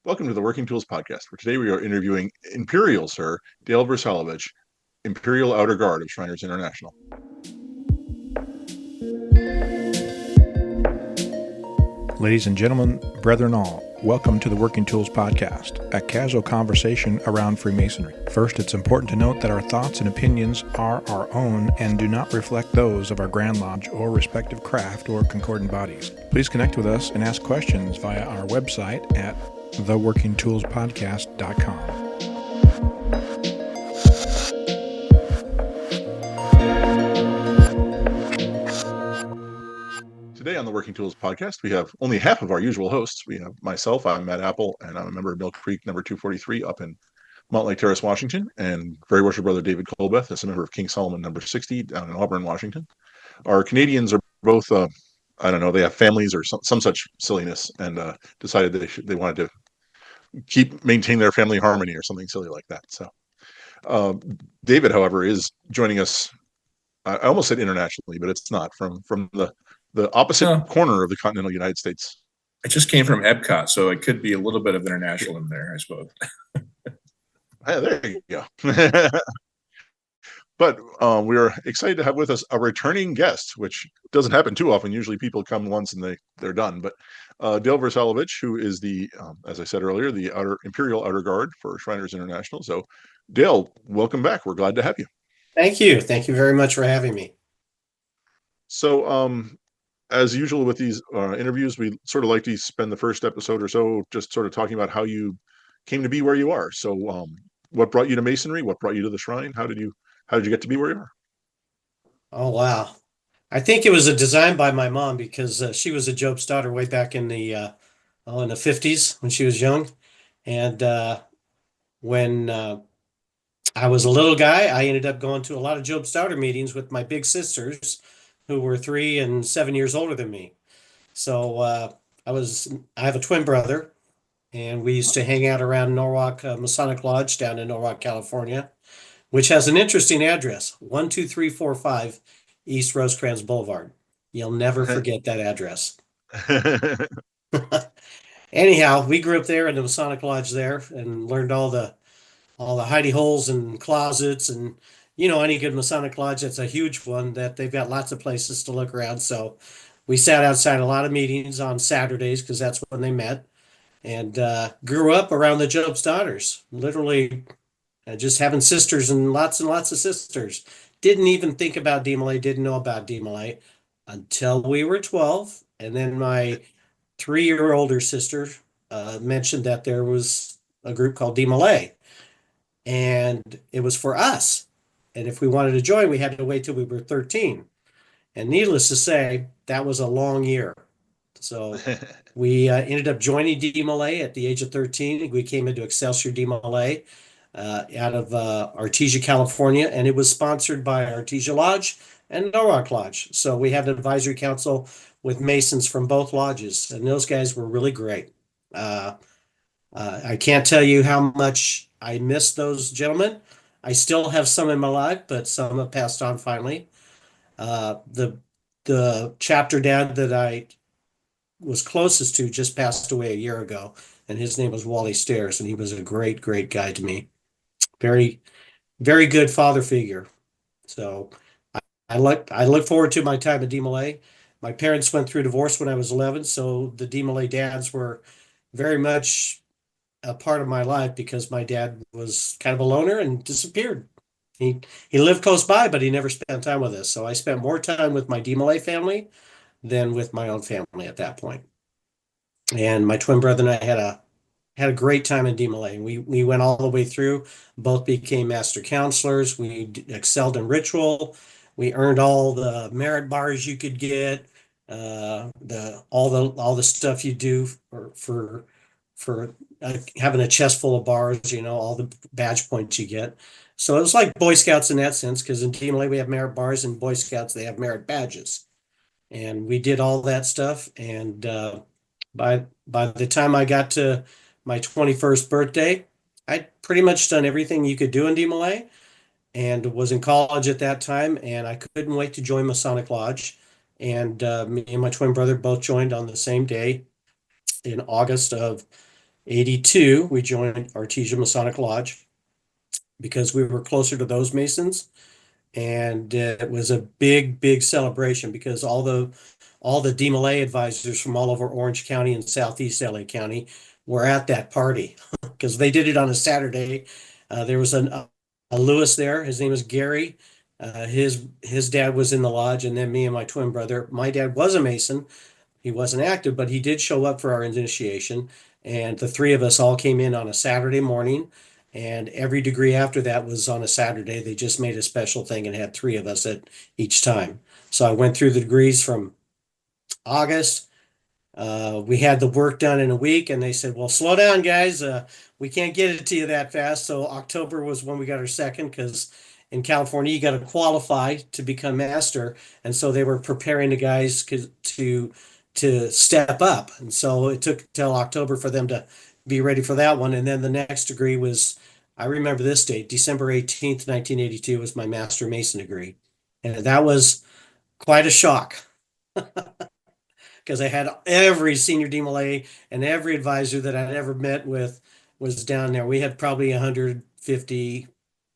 Welcome to the Working Tools Podcast, where today we are interviewing Imperial Sir Dale Vrsalovich, Imperial Outer Guard of Shriners International. Ladies and gentlemen, brethren all, welcome to the Working Tools Podcast, a casual conversation around Freemasonry. First, it's important to note that our thoughts and opinions are our own and do not reflect those of our Grand Lodge or respective craft or concordant bodies. Please connect with us and ask questions via our website at theworkingtoolspodcast.com. Today on the Working Tools Podcast, we have only half of our usual hosts. We have myself, I'm Matt Appel, and I'm a member of Mill Creek number 243 up in Montlake Terrace, Washington, and very worshipful brother David Colbeth is a member of King Solomon number 60 down in Auburn, Washington. Our Canadians are both, I don't know, they have families or some such silliness, and decided they wanted to maintain their family harmony or something silly like that. So David, however, is joining us. I almost said internationally, but it's not, from the opposite corner of the continental United States. I just came from Epcot, so it could be a little bit of international in there, I suppose. There you go. But we are excited to have with us a returning guest, which doesn't happen too often. Usually people come once and they're done. But Dale Vrsalovich, who is the, as I said earlier, the Imperial Outer Guard for Shriners International. So Dale, welcome back. We're glad to have you. Thank you. Thank you very much for having me. So as usual with these interviews, we sort of like to spend the first episode or so just sort of talking about how you came to be where you are. So what brought you to Masonry? What brought you to the Shrine? How did you get to be where you are? Oh, wow. I think it was a design by my mom because she was a Job's daughter way back in the 50s when she was young. And when I was a little guy, I ended up going to a lot of Job's daughter meetings with my big sisters who were 3 and 7 years older than me. So I have a twin brother, and we used to hang out around Norwalk Masonic Lodge down in Norwalk, California, which has an interesting address, 12345 East Rosecrans Boulevard. You'll never forget that address. Anyhow, we grew up there in the Masonic Lodge there and learned all the hidey holes and closets, and any good Masonic Lodge, that's a huge one that they've got lots of places to look around. So we sat outside a lot of meetings on Saturdays because that's when they met, and grew up around the Job's daughters, literally just having sisters and lots of sisters. Didn't even think about DMLA, didn't know about DMLA until we were 12. And then my 3-year older sister mentioned that there was a group called DMLA, and it was for us. And if we wanted to join, we had to wait till we were 13. And needless to say, that was a long year. So we ended up joining DMLA at the age of 13. We came into Excelsior DMLA out of Artesia, California, and it was sponsored by Artesia Lodge and Norwalk Lodge. So we had an advisory council with Masons from both lodges, and those guys were really great. I can't tell you how much I miss those gentlemen. I still have some in my life, but some have passed on finally. The chapter dad that I was closest to just passed away a year ago, and his name was Wally Stairs, and he was a great guy to me. Very, very good father figure. So I look forward to my time at DMLA. My parents went through divorce when I was 11, so the DMLA dads were very much a part of my life because my dad was kind of a loner and disappeared. He lived close by, but he never spent time with us. So I spent more time with my DMLA family than with my own family at that point. And my twin brother and I had a great time in DMLA. We went all the way through. Both became master counselors. We excelled in ritual. We earned all the merit bars you could get. All the stuff you do for having a chest full of bars. All the badge points you get. So it was like Boy Scouts in that sense, because in DMLA we have merit bars, and Boy Scouts they have merit badges, and we did all that stuff. And by the time I got to my 21st birthday, I'd pretty much done everything you could do in DMLA, and was in college at that time, and I couldn't wait to join Masonic Lodge. And me and my twin brother both joined on the same day in August of '82, we joined Artesia Masonic Lodge because we were closer to those Masons. And it was a big, big celebration because all the DMLA advisors from all over Orange County and Southeast LA County were at that party because they did it on a Saturday. There was a Lewis there. His name is Gary. His dad was in the lodge, and then me and my twin brother. My dad was a Mason. He wasn't active, but he did show up for our initiation. And the three of us all came in on a Saturday morning. And every degree after that was on a Saturday. They just made a special thing and had three of us at each time. So I went through the degrees from August. We had the work done in a week, and they said, "Well, slow down, guys. We can't get it to you that fast." So October was when we got our second, because in California you got to qualify to become master, and so they were preparing the guys to step up, and so it took till October for them to be ready for that one. And then the next degree was, I remember this date, December 18th, 1982 was my Master Mason degree, and that was quite a shock because I had every senior DMLA and every advisor that I'd ever met with was down there. We had probably 150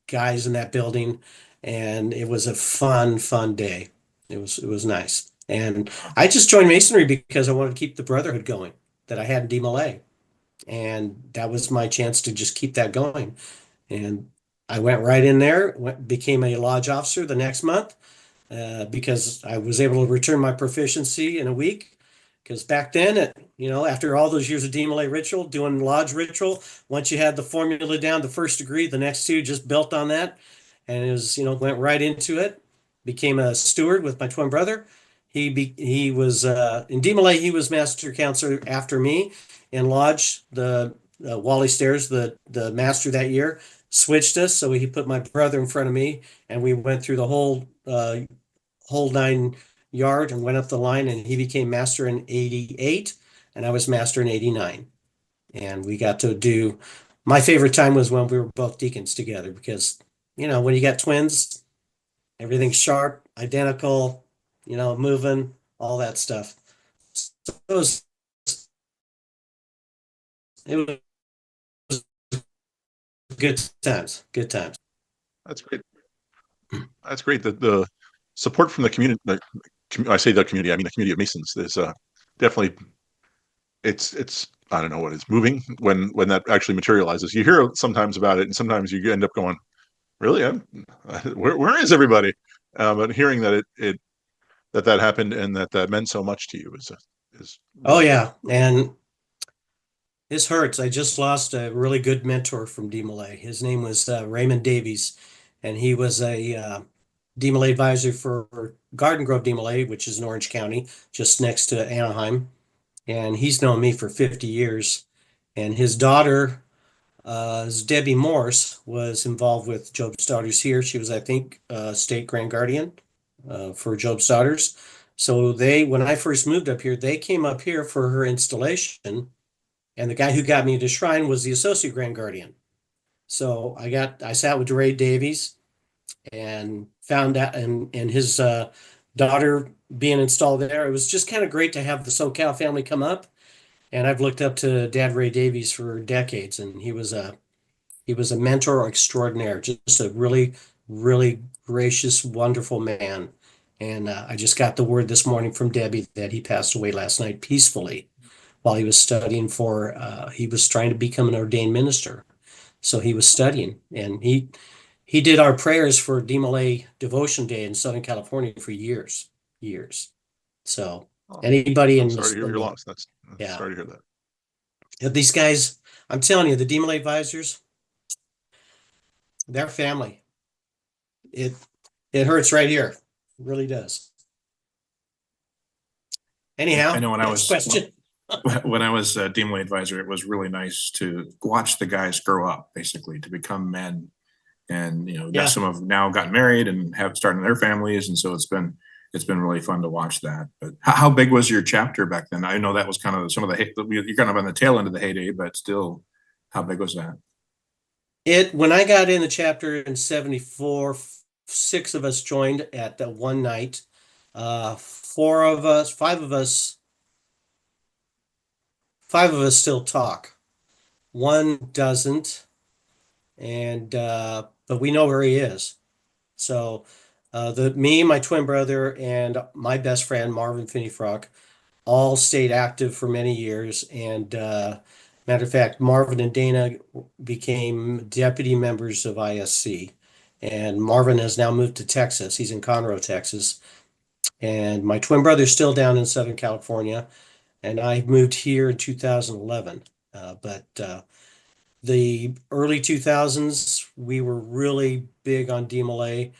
guys in that building, and it was a fun day. It was nice. And I just joined Masonry because I wanted to keep the brotherhood going that I had in DMLA. And that was my chance to just keep that going. And I went right in there, became a lodge officer the next month, because I was able to return my proficiency in a week. Because back then, after all those years of DMLA ritual, doing lodge ritual, once you had the formula down, the first degree, the next two just built on that. And it was, went right into it. Became a steward with my twin brother. He was in DMLA, he was master counselor after me. In lodge, the Wally Stairs, the master that year, switched us. So he put my brother in front of me, and we went through the whole 9 yard and went up the line, and he became master in '88, and I was master in '89. And we got to do, my favorite time was when we were both deacons together, because, when you got twins, everything's sharp, identical, moving, all that stuff. So it was good times, good times. That's great. That's great. The support from the community, I say the community, I mean the community of Masons, is definitely, it's I don't know what is moving when that actually materializes. You hear sometimes about it, and sometimes you end up going, really, where is everybody? But hearing that that happened and that meant so much to you is Oh yeah, and this hurts. I just lost a really good mentor from DMLA. His name was Raymond Davies, and he was a DMLA advisor for Garden Grove DMLA, which is in Orange County, just next to Anaheim. And he's known me for 50 years. And his daughter, Debbie Morse, was involved with Job's Daughters here. She was, I think, state grand guardian for Job's Daughters. So when I first moved up here, they came up here for her installation. And the guy who got me to Shrine was the associate grand guardian. So I sat with Ray Davies and found out, and his daughter being installed there. It was just kind of great to have the SoCal family come up. And I've looked up to Dad Ray Davies for decades, and he was a mentor extraordinaire, just a really, really gracious, wonderful man. And I just got the word this morning from Debbie that he passed away last night peacefully while he was studying he was trying to become an ordained minister. So he was studying, and he did our prayers for DMLA Devotion Day in Southern California for years. So anybody I'm in sorry to hear your loss. Yeah. Sorry to hear that. These guys, I'm telling you, the DMLA advisors, they're family. It hurts right here. It really does. Anyhow, I know when I was question. when I was a DMLA advisor, it was really nice to watch the guys grow up, basically to become men. And some have now gotten married and have started their families, and so it's been really fun to watch that. But how big was your chapter back then? I know that was kind of some of you're kind of on the tail end of the heyday, but still, how big was that? When I got in the chapter in '74, 6 of us joined at the one night. 5 of us still talk. one doesn't, and but we know where he is. So me, my twin brother, and my best friend Marvin Finneyfrock all stayed active for many years. And matter of fact, Marvin and Dana became deputy members of ISC. And Marvin has now moved to Texas. He's in Conroe, Texas. And my twin brother's still down in Southern California. And I moved here in 2011. But the early 2000s, we were really big on DMLA.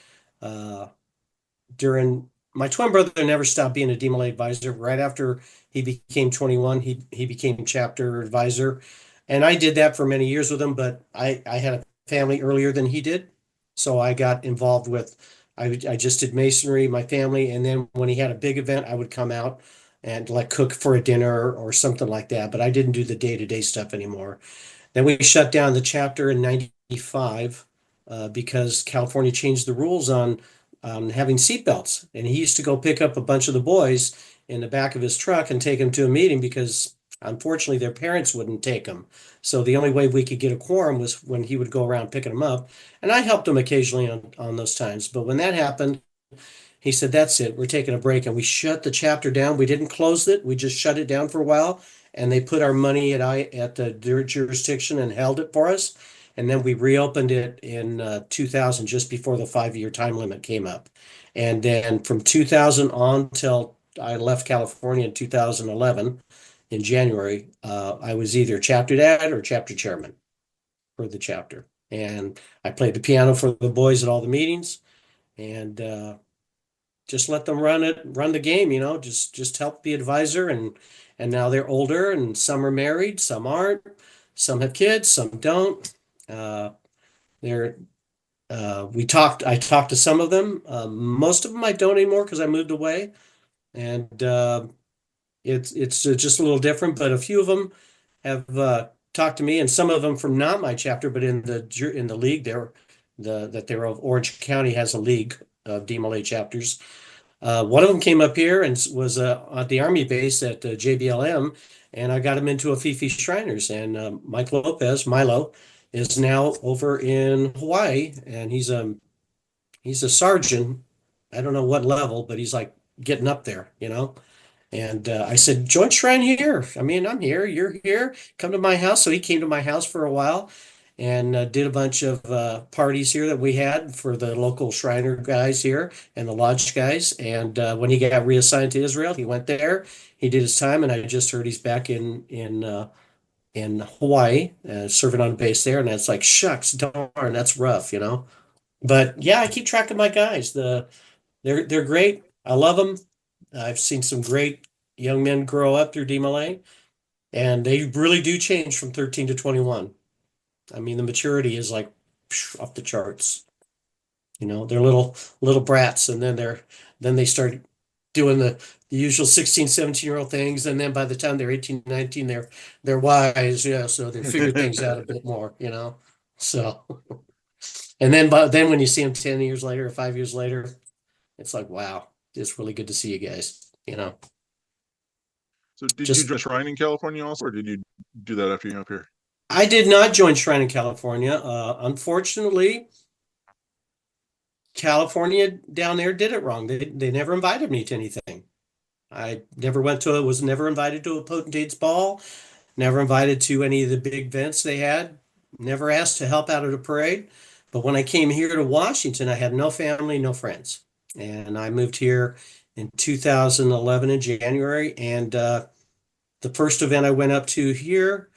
During my twin brother never stopped being a DMLA advisor. Right after he became 21, he became chapter advisor, and I did that for many years with him. But I had a family earlier than he did, so I got involved with. I just did masonry, my family, and then when he had a big event, I would come out and like cook for a dinner or something like that. But I didn't do the day-to-day stuff anymore. Then we shut down the chapter in '95 because California changed the rules on having seatbelts. And he used to go pick up a bunch of the boys in the back of his truck and take them to a meeting because unfortunately their parents wouldn't take them. So the only way we could get a quorum was when he would go around picking them up. And I helped him occasionally on those times. But when that happened, he said, that's it, we're taking a break. And we shut the chapter down. We didn't close it. We just shut it down for a while. And they put our money at their jurisdiction and held it for us. And then we reopened it in 2000, just before the 5-year time limit came up. And then from 2000 on till I left California in 2011, in January, I was either chapter dad or chapter chairman for the chapter. And I played the piano for the boys at all the meetings, and just let them run the game, just help the advisor. And now they're older, and some are married, some aren't, some have kids, some don't. They're I talked to some of them. Most of them I don't anymore because I moved away, and it's just a little different. But a few of them have talked to me, and some of them from not my chapter, but in the league there, that they're of Orange County has a league of DMLA chapters. One of them came up here and was at the Army base at JBLM, and I got him into a Fifi Shriners. And Mike Lopez, Milo, is now over in Hawaii, and he's a sergeant. I don't know what level, but he's like getting up there. And I said, join Shrine here. I mean, I'm here, you're here. Come to my house. So he came to my house for a while and did a bunch of parties here that we had for the local Shriner guys here and the lodge guys. And when he got reassigned to Israel, he went there. He did his time, and I just heard he's back in Hawaii, serving on a base there. And that's like, shucks, darn, that's rough. But yeah, I keep track of my guys. They're great. I love them. I've seen some great young men grow up through DMLA, and they really do change from 13 to 21. I mean, the maturity is like off the charts. They're little brats, and then they start doing the usual 16, 17-year-old things, and then by the time they're 18, 19, they're wise, so they figure things out a bit more, So, and then when you see them 10 years later or 5 years later, it's like, wow, it's really good to see you guys, So did you join Shrine in California also, or did you do that after you got up here? I did not join Shrine in California. Unfortunately, California down there did it wrong. They never invited me to anything. I was never invited to a potentate's ball, never invited to any of the big events they had, never asked to help out at a parade. But when I came here to Washington, I had no family, no friends. And I moved here in 2011 in January. And the first event I went up to here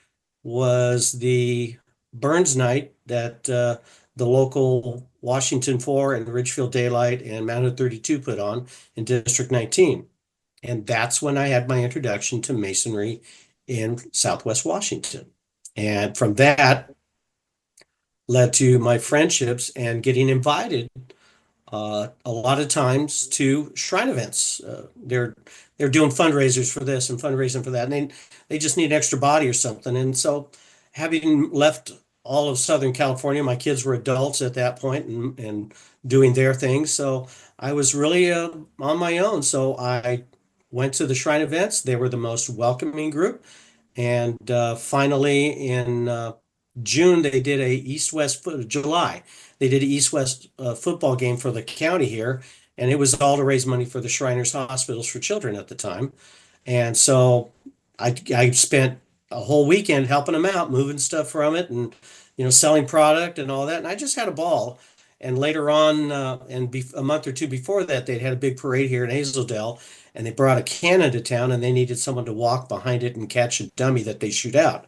was the Burns Night that the local Washington 4 and Ridgefield Daylight and Mountain 32 put on in District 19. And that's when I had my introduction to Masonry in Southwest Washington. And from that led to my friendships and getting invited a lot of times to shrine events. They're doing fundraisers for this and fundraising for that, and they just need an extra body or something. And so, having left all of Southern California, my kids were adults at that point and doing their things. So I was really on my own. So I went to the shrine events. They were the most welcoming group. And finally, in June, they did a July, they did an East-West football game for the county here, and it was all to raise money for the Shriners Hospitals for Children at the time. And so I spent a whole weekend helping them out, moving stuff from it, and selling product and all that. And I just had a ball. And later on, a month or two before that, they'd had a big parade here in Hazeldale, and they brought a cannon to town, and they needed someone to walk behind it and catch a dummy that they shoot out.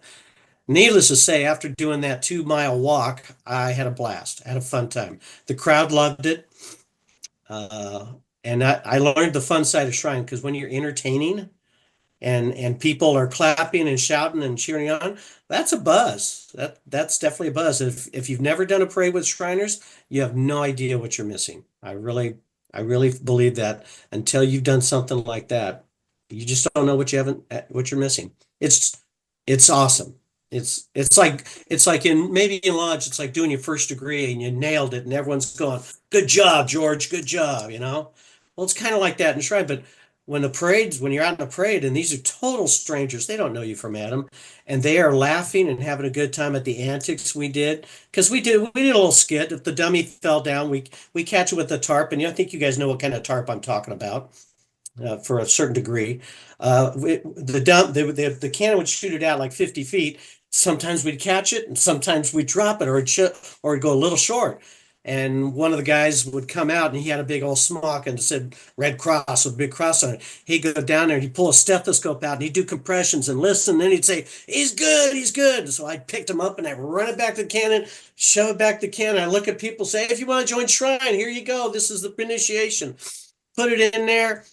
Needless to say, after doing that 2 mile walk, I had a blast. I had a fun time. The crowd loved it. Uh, and I learned the fun side of Shrine, because when you're entertaining and people are clapping and shouting and cheering on, that's a buzz. That's definitely a buzz. If you've never done a parade with Shriners, you have no idea what you're missing. I really believe that until you've done something like that, you just don't know what you're missing. It's awesome. It's like in lodge, it's like doing your first degree and you nailed it and everyone's going, good job, George, good job, Well, it's kind of like that in Shrine, but when you're out in a parade and these are total strangers, they don't know you from Adam, and they are laughing and having a good time at the antics we did. Because we did a little skit. If the dummy fell down, we catch it with the tarp, and I think you guys know what kind of tarp I'm talking about, for a certain degree. The cannon would shoot it out like 50 feet. Sometimes we'd catch it, and sometimes we'd drop it, or it'd go a little short. And one of the guys would come out, and he had a big old smock and it said Red Cross with a big cross on it. He'd go down there and he'd pull a stethoscope out and he'd do compressions and listen. And then he'd say, he's good, he's good. So I picked him up and I run it back to the cannon, shove it back to the cannon. I look at people, say, if you want to join Shrine, here you go. This is the initiation. Put it in there,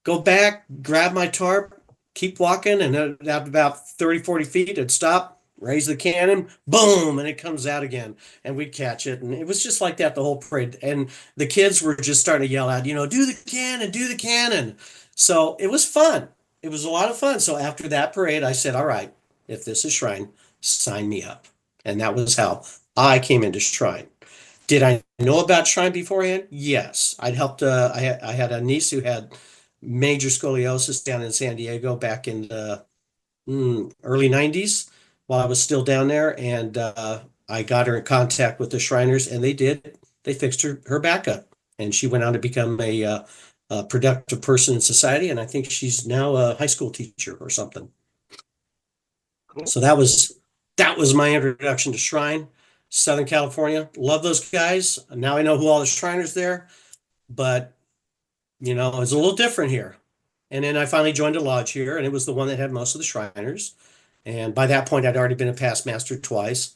go back, grab my tarp, keep walking, and then at about 30, 40 feet, it'd stop, raise the cannon, boom, and it comes out again, and we'd catch it. And it was just like that the whole parade. And the kids were just starting to yell out, do the cannon, do the cannon. So it was fun. It was a lot of fun. So after that parade, I said, all right, if this is Shrine, sign me up. And that was how I came into Shrine. Did I know about Shrine beforehand? Yes. I had a niece who had major scoliosis down in San Diego back in the early 90s while I was still down there. And I got her in contact with the Shriners, and they fixed her back up. And she went on to become a productive person in society. And I think she's now a high school teacher or something. Cool. So that was my introduction to Shrine, Southern California. Love those guys. Now I know who all the Shriners there, but it's a little different here. And then I finally joined a lodge here, and it was the one that had most of the Shriners. And by that point, I'd already been a past master twice.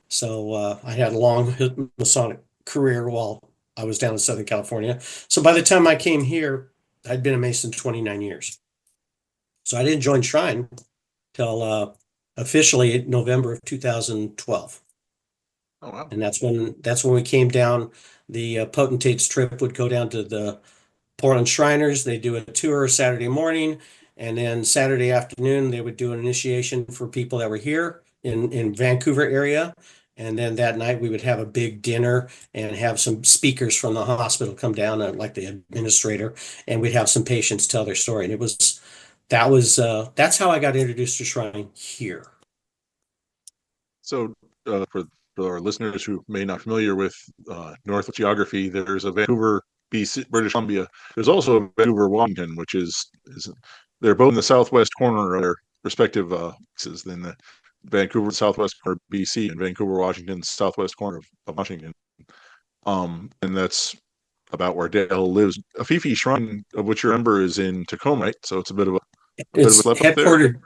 So I had a long Masonic career while I was down in Southern California. So by the time I came here, I'd been a Mason 29 years. So I didn't join Shrine till officially in November of 2012. Oh, wow. And that's when we came down. The Potentates trip would go down to the Portland Shriners. They do a tour Saturday morning, and then Saturday afternoon they would do an initiation for people that were here in Vancouver area. And then that night we would have a big dinner and have some speakers from the hospital come down, like the administrator, and we'd have some patients tell their story. And that's how I got introduced to Shrine here. So for our listeners who may not be familiar with North geography, there's a Vancouver, BC, British Columbia. There's also a Vancouver, Washington, which is they're both in the southwest corner of their respective places. Then the Vancouver, southwest corner of BC, and Vancouver, Washington, southwest corner of Washington. And that's about where Dale lives. Afifi Shrine, of which you remember, is in Tacoma, right? So it's a bit of a slip up there.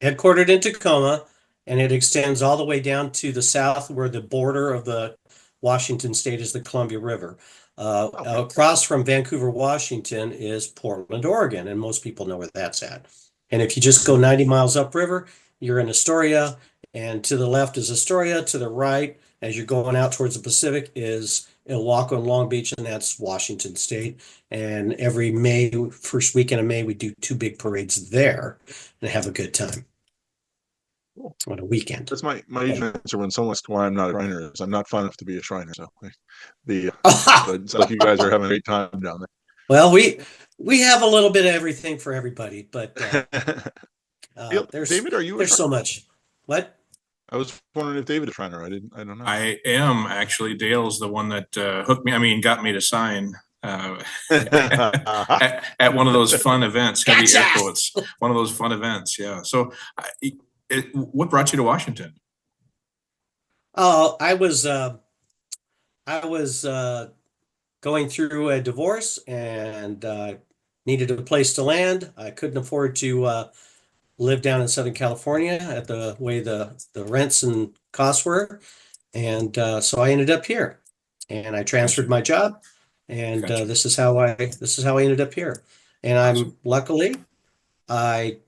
Headquartered in Tacoma, and it extends all the way down to the south where the border of the Washington state is the Columbia River. Across from Vancouver, Washington is Portland, Oregon, and most people know where that's at. And if you just go 90 miles upriver, you're in Astoria, and to the left is Astoria. To the right, as you're going out towards the Pacific, is Ilwaco and Long Beach, and that's Washington state. And every first weekend of May, we do 2 big parades there and have a good time. Cool. On a weekend. That's my usual answer when someone asks why I'm not a Shriner is I'm not fun enough to be a Shriner. So it sounds like you guys are having a great time down there. Well, we have a little bit of everything for everybody, but David, are you a There's so much. What? I was wondering if David is a Shriner. I don't know. I am actually. Dale's the one that got me to sign at one of those fun events, heavy air quotes, one of those fun events. Yeah. So what brought you to Washington? Oh, I was going through a divorce and needed a place to land. I couldn't afford to live down in Southern California at the way the rents and costs were. And so I ended up here and I transferred my job and this is how I ended up here. And I'm luckily the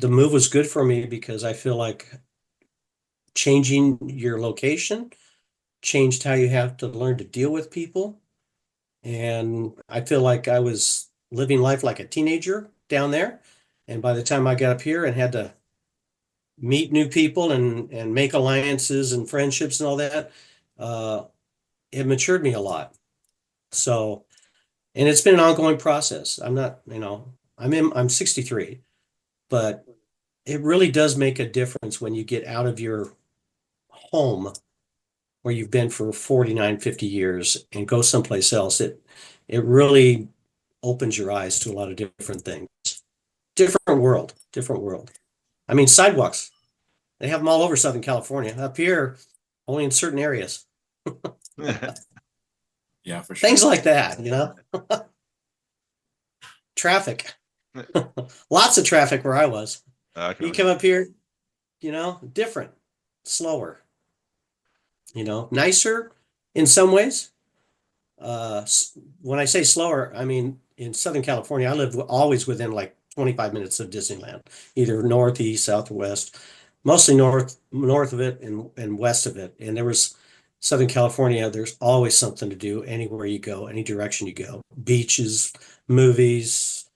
move was good for me because I feel like changing your location changed how you have to learn to deal with people. And I feel like I was living life like a teenager down there. And by the time I got up here and had to meet new people and make alliances and friendships and all that, it matured me a lot. So, and it's been an ongoing process. I'm not, I'm 63, but it really does make a difference when you get out of your home where you've been for 49, 50 years and go someplace else. It really opens your eyes to a lot of different things. Different world. I mean, sidewalks, they have them all over Southern California. Up here, only in certain areas. Yeah, for sure. Things like that, Traffic. Lots of traffic where I was. You come up here, different, slower, nicer in some ways. When I say slower, I mean, in Southern California, I lived always within like 25 minutes of Disneyland, either northeast, south, or west, mostly north of it and west of it. And there was Southern California, there's always something to do anywhere you go, any direction you go. Beaches, movies,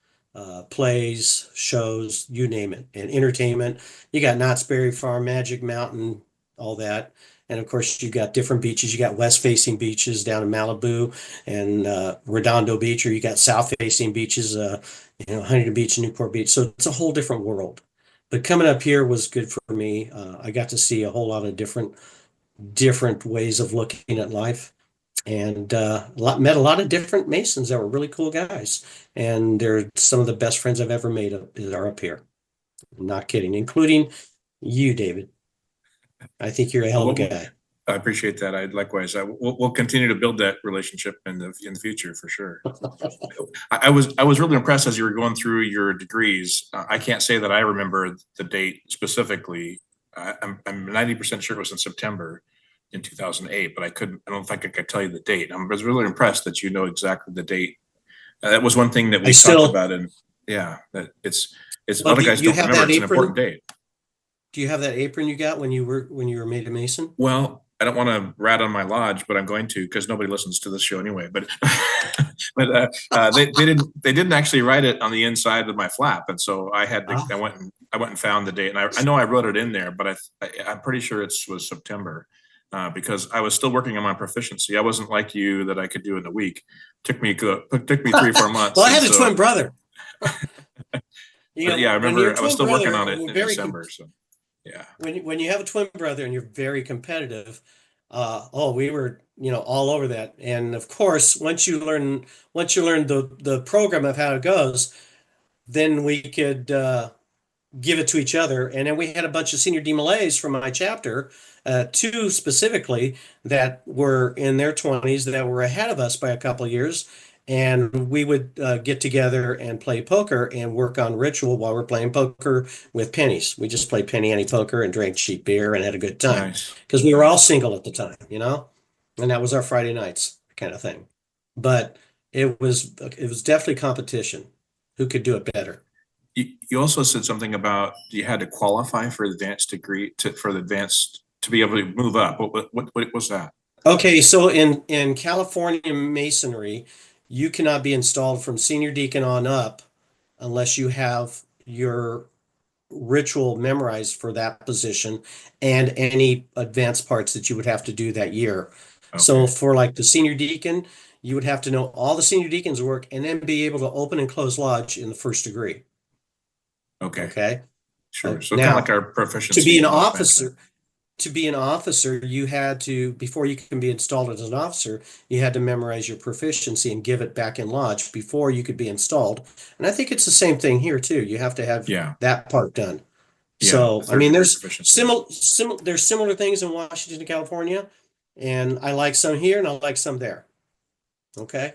plays, shows, you name it. And entertainment. You got Knott's Berry Farm, Magic Mountain, all that. And of course, you got different beaches. You got west-facing beaches down in Malibu and Redondo Beach, or you got south-facing beaches, Huntington Beach and Newport Beach. So it's a whole different world. But coming up here was good for me. I got to see a whole lot of different ways of looking at life, and met a lot of different Masons that were really cool guys. And they're some of the best friends I've ever made are up here. I'm not kidding, including you, David. I think you're a hell of a guy. I appreciate that. Likewise. We'll continue to build that relationship in the future for sure. I was really impressed as you were going through your degrees. I can't say that I remember the date specifically. I'm 90% sure it was in September in 2008, but I don't think I could tell you the date. I was really impressed that you know exactly the date. That was one thing that we talked about, and that it's other guys don't remember. It's an important date. Do you have that apron you got when you were made a Mason? Well, I don't want to rat on my lodge, but I'm going to because nobody listens to this show anyway. But they didn't actually write it on the inside of my flap, and so I had to. I went and found the date, and I know I wrote it in there, but I'm pretty sure it was September because I was still working on my proficiency. I wasn't like you that I could do in a week. Took me 3-4 months. Well, I had a twin brother. I remember I was still working on it in December. So. Yeah. When you have a twin brother and you're very competitive, we were, all over that. And of course, once you learn the program of how it goes, then we could give it to each other. And then we had a bunch of senior DMLAs from my chapter, 2 specifically, that were in their 20s that were ahead of us by a couple of years. And we would get together and play poker and work on ritual while we're playing poker with pennies. We just played penny ante poker and drank cheap beer and had a good time because we were all single at the time, and that was our Friday nights kind of thing. But it was definitely competition. Who could do it better? You also said something about you had to qualify for advanced degree to be able to move up. What was that? Okay, so in California Masonry, you cannot be installed from senior deacon on up unless you have your ritual memorized for that position and any advanced parts that you would have to do that year. Okay. So for like the senior deacon, you would have to know all the senior deacons' work and then be able to open and close lodge in the first degree. Okay. Okay. Sure. So kind Now, of like our proficiency. to be an in that officer, you had to, before you can be installed as an officer, you had to memorize your proficiency and give it back in lodge before you could be installed. And I think it's the same thing here too. You have to have Yeah. that part done. Yeah. So, the I mean, third there's proficiency. there's similar things in Washington and California, and I like some here and I like some there. Okay.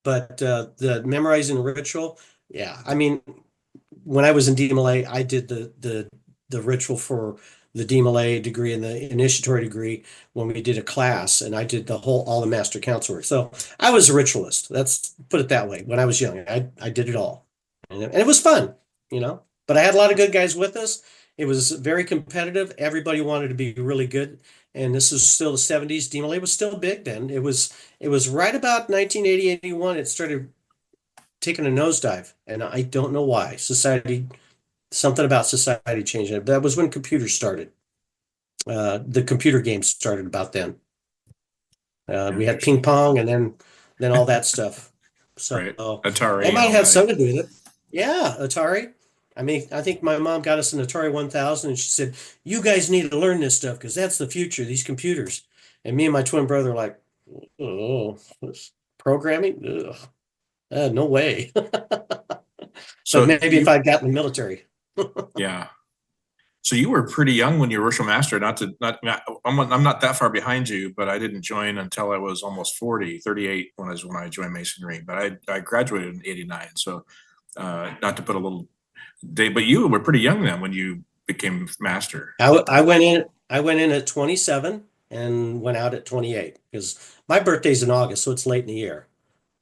But the memorizing the ritual, yeah. I mean, when I was in DMLA, I did the ritual for the DMLA degree and the initiatory degree when we did a class, and I did all the master council work. So I was a ritualist. Let's put it that way. When I was young, I did it all, and it was fun, you know. But I had a lot of good guys with us. It was very competitive. Everybody wanted to be really good, and this was still the 70s. DMLA was still big then. It was right about 1980, 81. It started taking a nosedive, and I don't know why. Something about society changed. That was when computers started. The computer games started about then. We had ping pong, and then all that stuff. So Right. Atari. that might and all have that. something to do with it. Yeah, Atari. I mean, I think my mom got us an Atari 1000, and she said, "You guys need to learn this stuff because that's the future. These computers." And me and my twin brother were like, "Oh, this programming? Ugh. No way." So But maybe if I got in the military. yeah. So you were pretty young when you were Worship Master. I'm not that far behind you, but I didn't join until I was almost 40, 38 when I joined Masonry. But I graduated in 89. So not to put a little day, but you were pretty young then when you became Master. I went in at 27 and went out at 28 because my birthday's in August, so it's late in the year.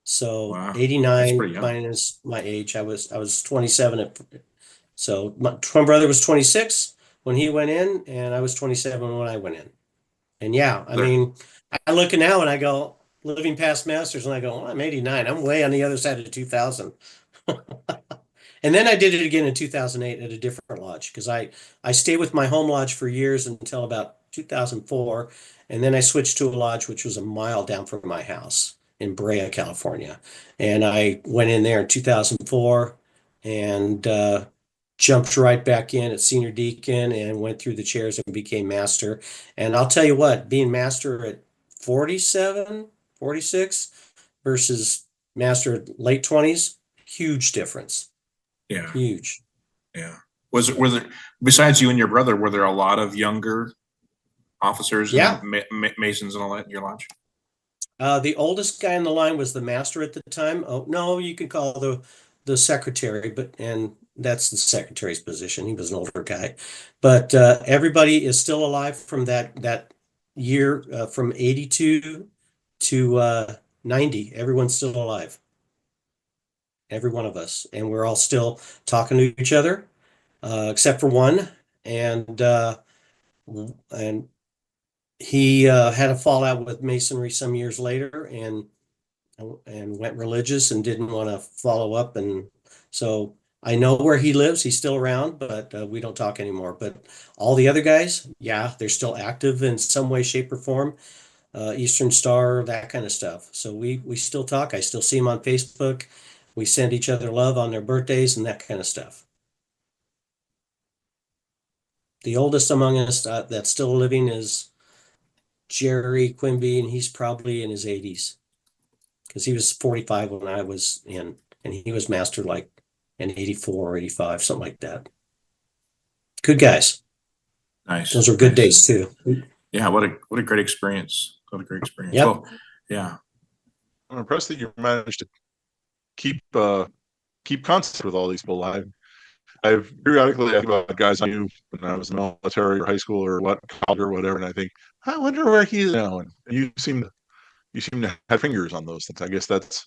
So Wow. That's 89 pretty young. minus my age, I was 27 so my twin brother was 26 when he went in, and I was 27 when I went in. And yeah, I There. mean, I look now and I go, living past Masters, and I go, I'm 89. I'm way on the other side of 2000. And then I did it again in 2008 at a different lodge because I stayed with my home lodge for years until about 2004, and then I switched to a lodge which was a mile down from my house in Brea, California, and I went in there in 2004 and jumped right back in at senior deacon and went through the chairs and became master. And I'll tell you what, being master at 47, 46 versus master at late 20s, huge difference. Yeah. Huge. Yeah. Were there, besides you and your brother, were there a lot of younger officers Yeah. and Masons and all that in your lodge? The oldest guy in the line was the master at the time. Oh, no, you could call the secretary, and that's the secretary's position. He was an older guy, but everybody is still alive from that year, from 82 to 90. Everyone's still alive. Every one of us, and we're all still talking to each other, except for one, and he had a fallout with Masonry some years later, and went religious and didn't want to follow up, and so I know where he lives. He's still around, but we don't talk anymore. But all the other guys, yeah, they're still active in some way, shape, or form. Eastern Star, that kind of stuff. So we still talk. I still see them on Facebook. We send each other love on their birthdays and that kind of stuff. The oldest among us that's still living is Jerry Quimby, and he's probably in his 80s because he was 45 when I was in, and he was master like in 84 or 85, something like that. Good guys. Nice. Those were good days too. Yeah. What a great experience. What a great experience. Yep. Well, yeah. I'm impressed that you managed to keep contact with all these people. I've periodically think about guys I knew when I was in the military or high school or college or whatever, and I think, I wonder where he is now. And you seem to have fingers on those things. I guess that's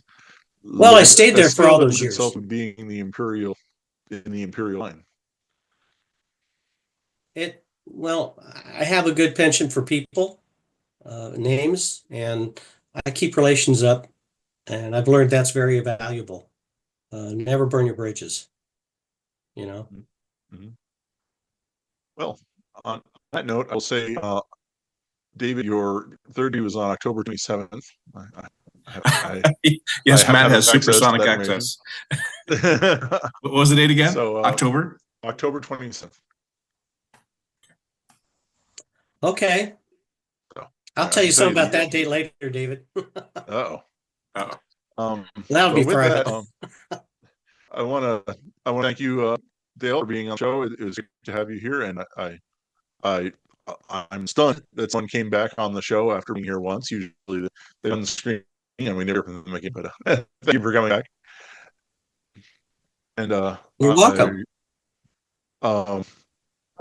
well, I stayed there for all those years. Being in the Imperial line. Well, I have a good penchant for people, names, and I keep relations up, and I've learned that's very valuable. Never burn your bridges, you know. Mm-hmm. Well, on that note, I'll say, David, your 30 was on October 27th. Yes, Matt has supersonic access. What was the date again? So, October? October 27th. Okay. So, I'll tell you something about that date later, David. Oh. That'll be with private. that, I want to thank you, Dale, for being on the show. It was great to have you here, and I'm stunned that someone came back on the show after being here once. Usually they on the screen and we never hear from them again. But thank you for coming back. And You're welcome.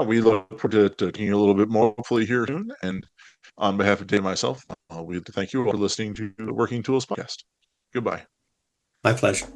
We look forward to talking a little bit more, hopefully here soon. And on behalf of Dave and myself, we'd like to thank you all for listening to the Working Tools podcast. Goodbye. My pleasure.